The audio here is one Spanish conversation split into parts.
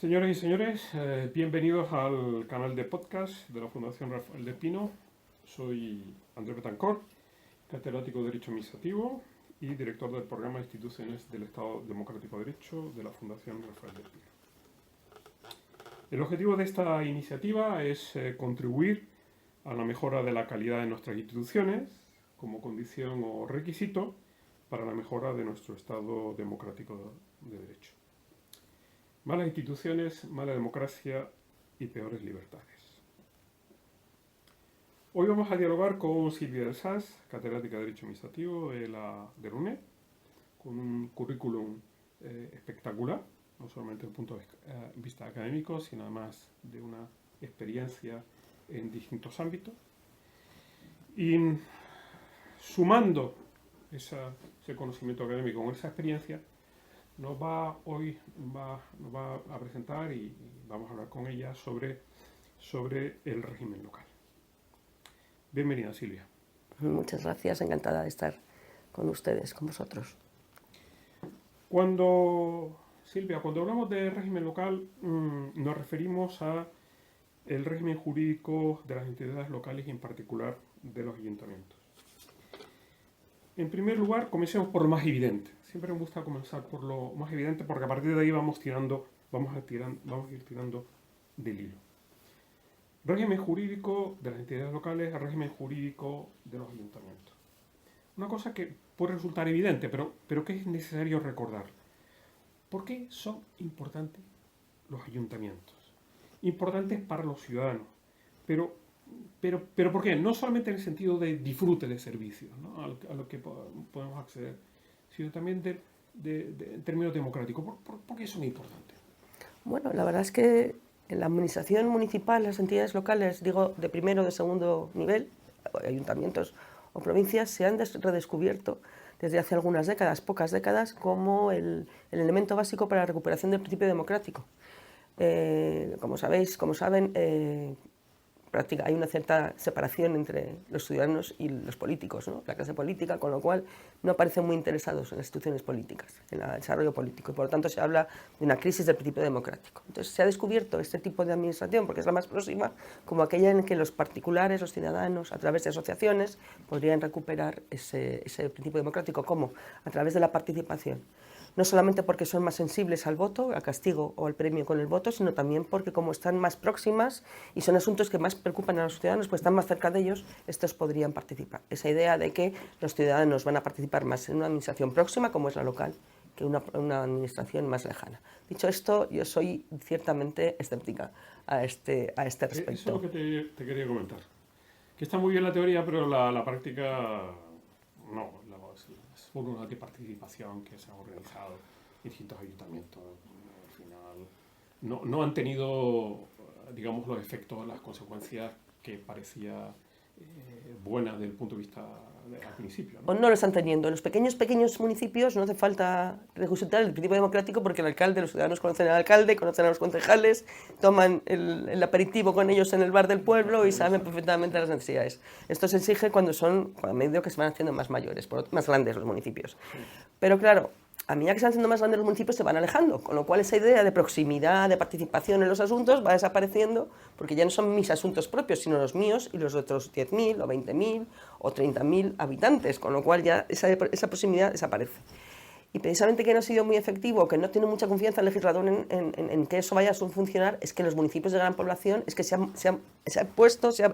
Señoras y señores, bienvenidos al canal de podcast de la Fundación Rafael del Pino. Soy Andrés Betancourt, catedrático de Derecho Administrativo y director del programa de Instituciones del Estado Democrático de Derecho de la Fundación Rafael del Pino. El objetivo de esta iniciativa es contribuir a la mejora de la calidad de nuestras instituciones como condición o requisito para la mejora de nuestro Estado democrático de derecho. Malas instituciones, mala democracia y peores libertades. Hoy vamos a dialogar con Silvia del Saz, catedrática de Derecho Administrativo de la UNED, con un currículum espectacular, no solamente desde el punto de vista académico, sino además de una experiencia en distintos ámbitos. Y sumando ese conocimiento académico con esa experiencia, nos va a presentar y vamos a hablar con ella sobre el régimen local. Bienvenida, Silvia. Muchas gracias, encantada de estar con ustedes, con vosotros. Silvia, cuando hablamos de régimen local, nos referimos a el régimen jurídico de las entidades locales y en particular de los ayuntamientos. En primer lugar, comencemos por lo más evidente. Siempre me gusta comenzar por lo más evidente porque a partir de ahí vamos a ir tirando del hilo. Régimen jurídico de las entidades locales, régimen jurídico de los ayuntamientos. Una cosa que puede resultar evidente, pero que es necesario recordar. ¿Por qué son importantes los ayuntamientos? Importantes para los ciudadanos. Pero ¿por qué? No solamente en el sentido de disfrute de servicios, ¿no? a lo que podemos acceder, sino también en términos democráticos. ¿Por qué son importantes? Bueno, la verdad es que en la administración municipal, las entidades locales, digo, de primero o de segundo nivel, ayuntamientos o provincias, se han redescubierto desde hace algunas décadas, pocas décadas, como el elemento básico para la recuperación del principio democrático. Como saben, hay una cierta separación entre los ciudadanos y los políticos, ¿no? La clase política, con lo cual no parecen muy interesados en las instituciones políticas, en el desarrollo político, y por lo tanto se habla de una crisis del principio democrático. Entonces se ha descubierto este tipo de administración, porque es la más próxima, como aquella en que los particulares, los ciudadanos, a través de asociaciones, podrían recuperar ese principio democrático. ¿Cómo? A través de la participación. No solamente porque son más sensibles al voto, al castigo o al premio con el voto, sino también porque como están más próximas y son asuntos que más preocupan a los ciudadanos, pues están más cerca de ellos, estos podrían participar. Esa idea de que los ciudadanos van a participar más en una administración próxima, como es la local, que una administración más lejana. Dicho esto, yo soy ciertamente escéptica a este respecto. Eso es lo que te quería comentar. Que está muy bien la teoría, pero la práctica no. Es fórmulas de participación que se han organizado en distintos ayuntamientos. Al final no han tenido, digamos, los efectos, las consecuencias que parecía buenas desde el punto de vista al principio, ¿no? O no lo están teniendo. En los pequeños municipios no hace falta resucitar el principio democrático porque los ciudadanos conocen al alcalde, conocen a los concejales, toman el aperitivo con ellos en el bar del pueblo y saben perfectamente las necesidades. Esto se exige cuando a medida que se van haciendo más mayores, más grandes los municipios. Pero claro, a medida que se van haciendo más grandes los municipios se van alejando, con lo cual esa idea de proximidad, de participación en los asuntos va desapareciendo porque ya no son mis asuntos propios, sino los míos y los de otros 10.000 o 20.000 o 30.000 habitantes, con lo cual ya esa proximidad desaparece. Y precisamente que no ha sido muy efectivo, que no tiene mucha confianza el legislador en que eso vaya a funcionar, es que en los municipios de gran población es que se ha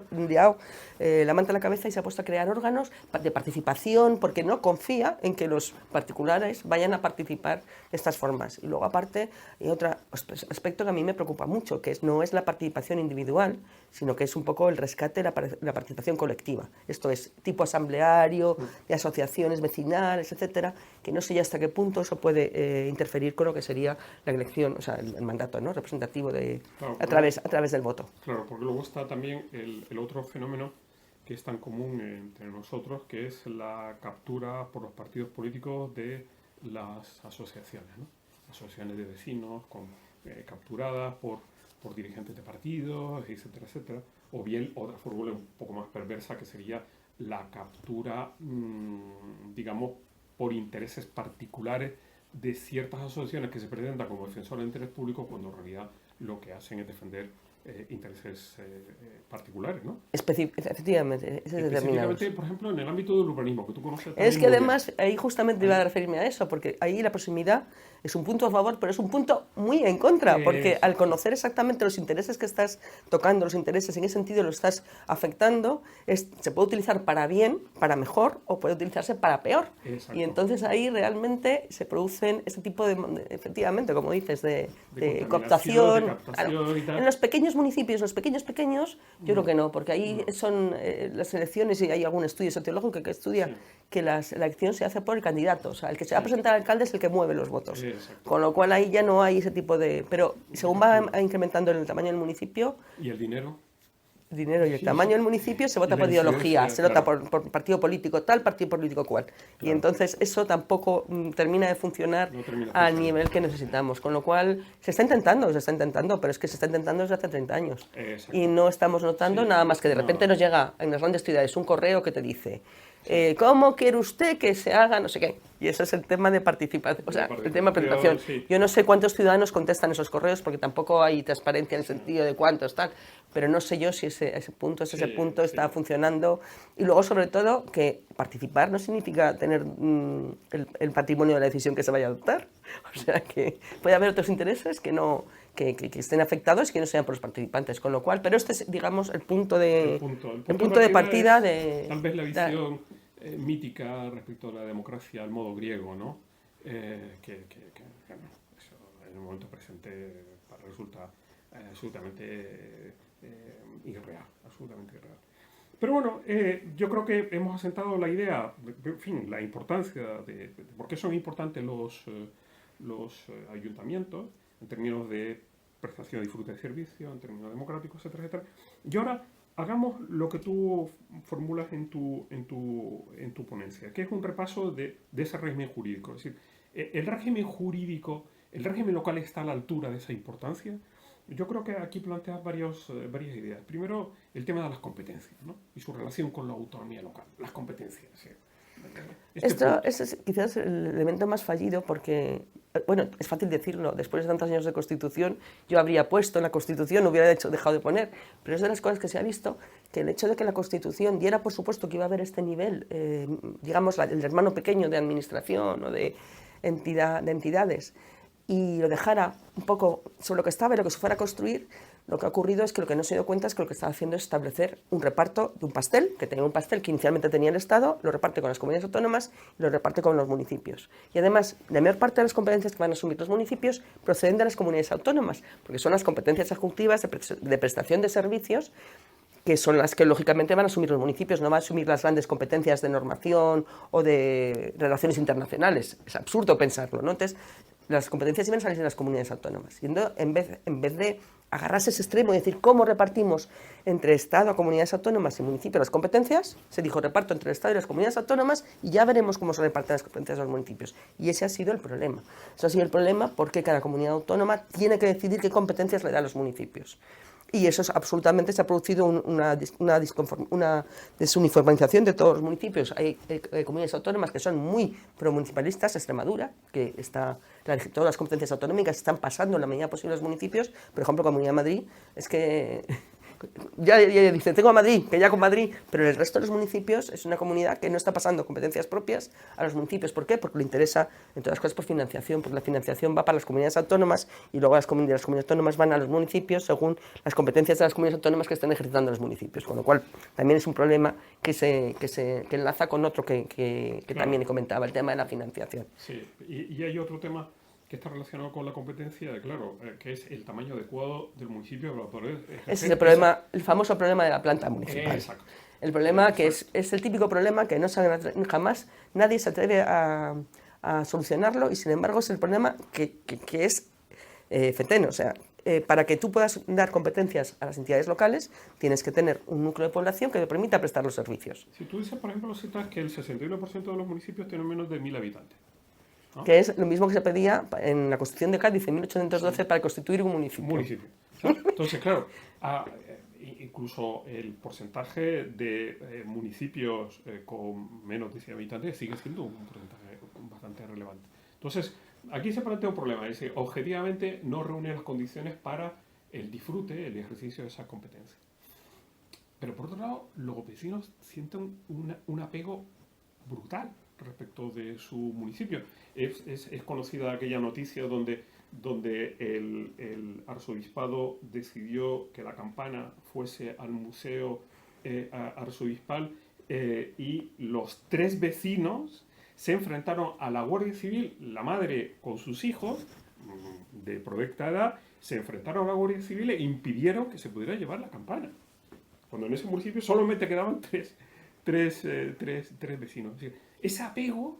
liado la manta a la cabeza y se ha puesto a crear órganos de participación porque no confía en que los particulares vayan a participar de estas formas. Y luego aparte hay otro aspecto que a mí me preocupa mucho, que no es la participación individual, sino que es un poco el rescate de la participación colectiva. Esto es tipo asambleario, de asociaciones vecinales, etcétera, que no sé ya hasta qué punto eso puede interferir con lo que sería la elección, o sea, el mandato, ¿no?, representativo a través del voto. Claro, porque luego está también el otro fenómeno que es tan común entre nosotros, que es la captura por los partidos políticos de las asociaciones, ¿no? Asociaciones de vecinos capturadas por dirigentes de partidos, etcétera, etcétera. O bien otra fórmula un poco más perversa que sería la captura, digamos, por intereses particulares de ciertas asociaciones que se presentan como defensores de interés público cuando en realidad lo que hacen es defender intereses particulares, ¿no? Efectivamente, ese es determinado. Específicamente, por ejemplo, en el ámbito del urbanismo, que tú conoces Es también que muy bien. además, ahí justamente iba a referirme a eso, porque ahí la proximidad es un punto a favor, pero es un punto muy en contra, porque al Exacto. conocer exactamente los intereses que estás tocando, los intereses, en ese sentido lo estás afectando, se puede utilizar para bien, para mejor, o puede utilizarse para peor. Y Exacto. entonces ahí realmente se producen ese tipo efectivamente, como dices, de De cooptación. Claro. captación y En tal. los pequeños municipios, los pequeños, yo creo No, que no, porque ahí no. son las elecciones, y hay algún estudio sociológico que estudia Sí, que la elección se hace por el candidato, o sea, el que se va a sí. presentar al alcalde es el que mueve los votos, Exacto. con lo cual ahí ya no hay ese tipo de... Pero De según va captura. incrementando el tamaño del municipio, ¿Y el dinero? el dinero y el tamaño del municipio se Y vota la por ideología, incidencia, se vota claro, por partido político tal, partido político cual. Y claro. entonces eso tampoco termina de funcionar No termina al funcionando. nivel que necesitamos. Con lo cual se está intentando, pero es que se está intentando desde hace 30 años. Y Exacto. no estamos notando Sí, nada más que de repente no. nos llega en las grandes ciudades un correo que te dice Sí. ¿cómo quiere usted que se haga no sé qué? Y ese es el tema de participación, o De sea, el tema de presentación. participación, sí. Yo no sé cuántos ciudadanos contestan esos correos porque tampoco hay transparencia en el sentido de cuántos, tal, pero no sé yo si ese punto Sí, está sí. funcionando. Y luego, sobre todo, que participar no significa tener el patrimonio de la decisión que se vaya a adoptar. O sea, que puede haber otros intereses que no... Que estén afectados y que no sean por los participantes, con lo cual, pero este es, digamos, el punto El de punto de partida partida es de... tal vez la visión mítica respecto a la democracia al modo griego, ¿no? Bueno, eso en el momento presente resulta irreal, absolutamente irreal. Pero bueno, yo creo que hemos asentado la idea, en fin, la importancia de por qué son importantes los ayuntamientos en términos de prestación y disfrute de servicio, en términos democráticos, etcétera, etcétera. Y ahora hagamos lo que tú formulas en tu ponencia, que es un repaso de ese régimen jurídico. Es decir, el régimen jurídico, el régimen local está a la altura de esa importancia. Yo creo que aquí planteas varias ideas. Primero, el tema de las competencias, ¿no? Y su relación con la autonomía local, las competencias. ¿Sí? Esto es quizás el elemento más fallido porque, bueno, es fácil decirlo, después de tantos años de Constitución, yo habría puesto en la Constitución, no hubiera dejado de poner, pero es de las cosas que se ha visto, que el hecho de que la Constitución diera por supuesto que iba a haber este nivel, digamos, el hermano pequeño de administración o de entidades, y lo dejara un poco sobre lo que estaba y lo que se fuera a construir, lo que ha ocurrido es que lo que no se dio cuenta es que lo que estaba haciendo es establecer un reparto de un pastel, que tenía un pastel que inicialmente tenía el Estado, lo reparte con las comunidades autónomas y lo reparte con los municipios. Y además, la mayor parte de las competencias que van a asumir los municipios proceden de las comunidades autónomas, porque son las competencias adjuntivas de prestación de servicios que son las que lógicamente van a asumir los municipios, no van a asumir las grandes competencias de normación o de relaciones internacionales. Es absurdo pensarlo, ¿no? Entonces, las competencias iban a salir de las comunidades autónomas. Y en vez de agarrarse ese extremo y decir cómo repartimos entre Estado, comunidades autónomas y municipios las competencias, se dijo reparto entre el Estado y las comunidades autónomas y ya veremos cómo se reparten las competencias de los municipios. Y ese ha sido el problema. Eso ha sido el problema porque cada comunidad autónoma tiene que decidir qué competencias le da a los municipios. Y eso absolutamente se ha producido una desuniformización de todos los municipios. Hay comunidades autónomas que son muy promunicipalistas, Extremadura, que todas las competencias autonómicas están pasando en la medida posible a los municipios. Por ejemplo, Comunidad de Madrid, es que ya dice, tengo a Madrid, que ya con Madrid, pero el resto de los municipios es una comunidad que no está pasando competencias propias a los municipios. ¿Por qué? Porque le interesa, entre otras cosas, por financiación, porque la financiación va para las comunidades autónomas y luego las comunidades autónomas van a los municipios según las competencias de las comunidades autónomas que están ejercitando los municipios, con lo cual también es un problema que enlaza con otro que Claro. también comentaba, el tema de la financiación. Sí, y hay otro tema que está relacionado con la competencia, claro, que es el tamaño adecuado del municipio para poder ejercer. Ese es el problema, el famoso problema de la planta municipal. Exacto. El problema que es el típico problema que no jamás nadie se atreve a solucionarlo y sin embargo es el problema que es feteno. O sea, para que tú puedas dar competencias a las entidades locales tienes que tener un núcleo de población que te permita prestar los servicios. Si tú dices, por ejemplo, citas que el 61% de los municipios tienen menos de 1000 habitantes. ¿No? Que es lo mismo que se pedía en la Constitución de Cádiz en 1812 para constituir un municipio. Entonces, claro, incluso el porcentaje de municipios con menos de 100 habitantes sigue siendo un porcentaje bastante relevante. Entonces, aquí se plantea un problema, es decir, objetivamente no reúne las condiciones para el disfrute, el ejercicio de esa competencia. Pero por otro lado, los vecinos sienten un apego brutal respecto de su municipio. Es conocida aquella noticia donde el arzobispado decidió que la campana fuese al museo arzobispal y los 3 vecinos se enfrentaron a la Guardia Civil, la madre con sus hijos de provecta edad, se enfrentaron a la Guardia Civil e impidieron que se pudiera llevar la campana. Cuando en ese municipio solamente quedaban tres vecinos. Es decir, ese apego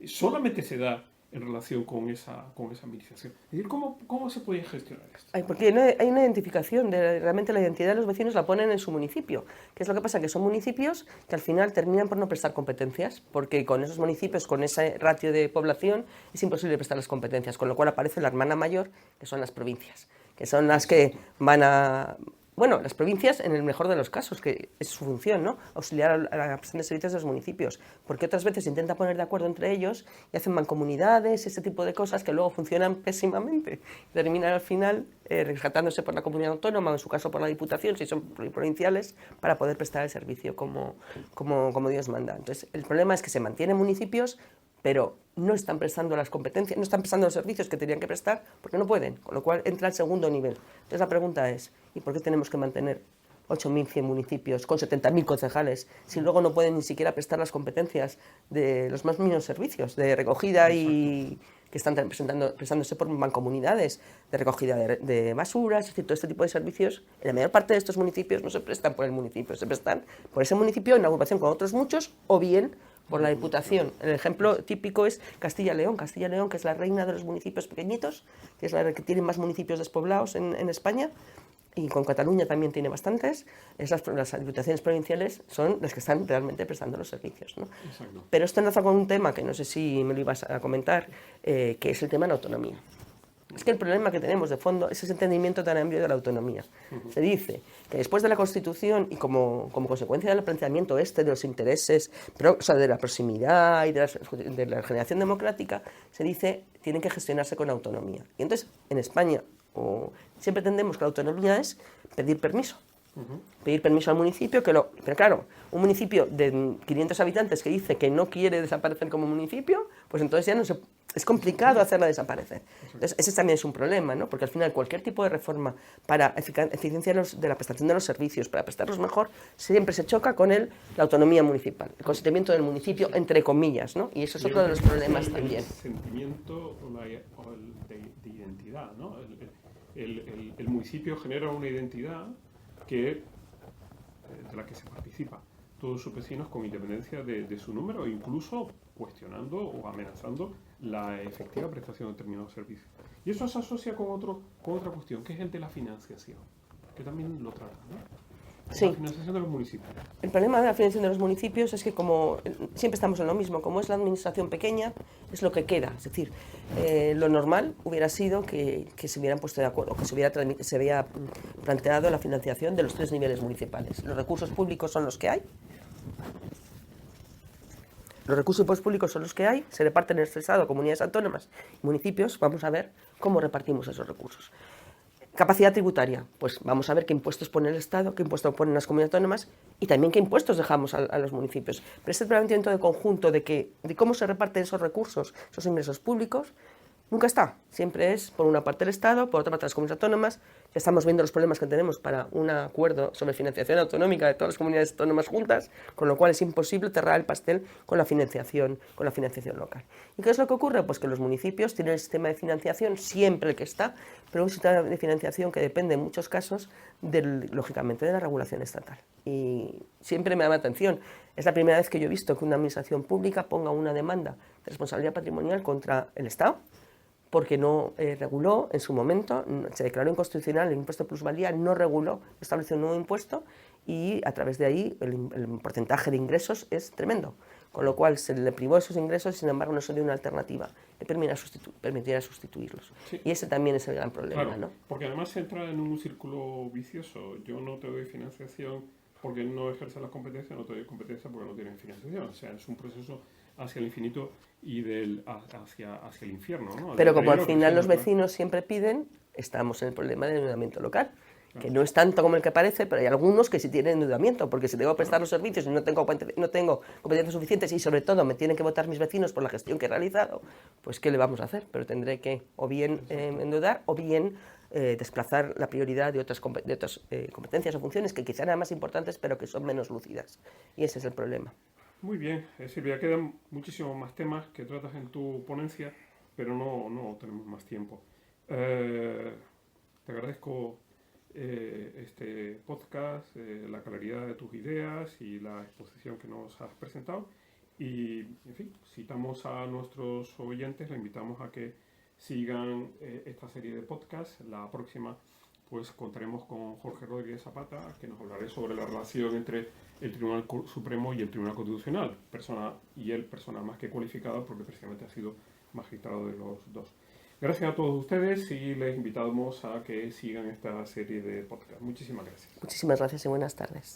solamente se da en relación con esa administración. Es decir, ¿cómo se puede gestionar esto? Porque hay una identificación, realmente la identidad de los vecinos la ponen en su municipio. ¿Qué es lo que pasa? Que son municipios que al final terminan por no prestar competencias, porque con esos municipios, con ese ratio de población, es imposible prestar las competencias, con lo cual aparece la hermana mayor, que son las provincias, que son las que van a... Bueno, las provincias, en el mejor de los casos, que es su función, ¿no? Auxiliar a la prestación de servicios de los municipios, porque otras veces se intenta poner de acuerdo entre ellos y hacen mancomunidades, ese tipo de cosas que luego funcionan pésimamente. Terminan al final rescatándose por la comunidad autónoma, o en su caso por la Diputación, si son provinciales, para poder prestar el servicio como Dios manda. Entonces, el problema es que se mantienen municipios, pero no están prestando las competencias, no están prestando los servicios que tenían que prestar porque no pueden, con lo cual entra el segundo nivel. Entonces la pregunta es, ¿y por qué tenemos que mantener 8.100 municipios con 70.000 concejales si luego no pueden ni siquiera prestar las competencias de los más mínimos servicios de recogida y que están prestándose por mancomunidades, de recogida de basuras, es decir, todo este tipo de servicios? En la mayor parte de estos municipios no se prestan por el municipio, se prestan por ese municipio en agrupación con otros muchos o bien por la Diputación. El ejemplo típico es Castilla y León. Castilla y León, que es la reina de los municipios pequeñitos, que es la que tiene más municipios despoblados en España, y con Cataluña también tiene bastantes. Las diputaciones provinciales son las que están realmente prestando los servicios, ¿no? Pero esto enlaza con un tema que no sé si me lo ibas a comentar, que es el tema de la autonomía. Es que el problema que tenemos de fondo es ese entendimiento tan amplio de la autonomía. Se dice que después de la Constitución y como consecuencia del planteamiento de los intereses, o sea, de la proximidad y de la generación democrática, se dice que tienen que gestionarse con autonomía. Y entonces, en España, siempre entendemos que la autonomía es pedir permiso. Pedir permiso al municipio, pero claro, un municipio de 500 habitantes que dice que no quiere desaparecer como municipio, pues entonces ya es complicado hacerla desaparecer. Entonces, ese también es un problema, ¿no? Porque al final cualquier tipo de reforma para eficiencia de la prestación de los servicios, para prestarlos mejor, siempre se choca con la autonomía municipal, el consentimiento del municipio, entre comillas, ¿no? Y eso es otro de los problemas también. El sentimiento de identidad, ¿no? El municipio genera una identidad de la que se participa todos sus vecinos con independencia de su número, incluso cuestionando o amenazando la efectiva prestación de determinados servicios. Y eso se asocia con otra cuestión, que es el de la financiación, que también lo trata, ¿no? Sí. La financiación de los municipios. El problema de la financiación de los municipios es que como siempre estamos en lo mismo, como es la administración pequeña, es lo que queda. Es decir, lo normal hubiera sido que se hubieran puesto de acuerdo, que se hubiera planteado la financiación de los 3 niveles municipales. Los recursos públicos son los que hay. Los recursos públicos son los que hay, se reparten en el Estado, comunidades autónomas y municipios. Vamos a ver cómo repartimos esos recursos. Capacidad tributaria, pues vamos a ver qué impuestos pone el Estado, qué impuestos ponen las comunidades autónomas y también qué impuestos dejamos a los municipios. Pero este planteamiento de conjunto de cómo se reparten esos recursos, esos ingresos públicos, nunca está. Siempre es por una parte el Estado, por otra parte las comunidades autónomas. Ya estamos viendo los problemas que tenemos para un acuerdo sobre financiación autonómica de todas las comunidades autónomas juntas, con lo cual es imposible cerrar el pastel con la financiación local. ¿Y qué es lo que ocurre? Pues que los municipios tienen el sistema de financiación, siempre el que está, pero un sistema de financiación que depende en muchos casos, lógicamente, de la regulación estatal. Y siempre me llama la atención. Es la primera vez que yo he visto que una administración pública ponga una demanda de responsabilidad patrimonial contra el Estado, porque no reguló en su momento, se declaró inconstitucional el impuesto de plusvalía, no reguló, estableció un nuevo impuesto y a través de ahí el porcentaje de ingresos es tremendo. Con lo cual se le privó esos ingresos y sin embargo no se dio una alternativa que permitiera sustituirlos. Sí. Y ese también es el gran problema, claro, ¿no? Porque además se entra en un círculo vicioso. Yo no te doy financiación porque no ejerces las competencias, no te doy competencia porque no tienes financiación. O sea, es un proceso hacia el infinito y hacia el infierno, ¿no? Pero como al Lo que final sea, los ¿no? vecinos siempre piden, estamos en el problema del endeudamiento local, que no es tanto como el que parece, pero hay algunos que sí tienen endeudamiento, porque si tengo que prestar los servicios y no tengo competencias suficientes y sobre todo me tienen que votar mis vecinos por la gestión que he realizado, pues ¿qué le vamos a hacer? Pero tendré que o bien endeudar o bien desplazar la prioridad de otras competencias o funciones que quizá eran más importantes pero que son menos lúcidas. Y ese es el problema. Muy bien, Silvia, quedan muchísimos más temas que tratas en tu ponencia, pero no tenemos más tiempo. Te agradezco este podcast, la claridad de tus ideas y la exposición que nos has presentado. Y, en fin, citamos a nuestros oyentes, les invitamos a que sigan esta serie de podcasts. La próxima, pues contaremos con Jorge Rodríguez Zapata, que nos hablará sobre la relación entre el Tribunal Supremo y el Tribunal Constitucional. Persona más que cualificada, porque precisamente ha sido magistrado de los dos. Gracias a todos ustedes y les invitamos a que sigan esta serie de podcasts. Muchísimas gracias. Muchísimas gracias y buenas tardes.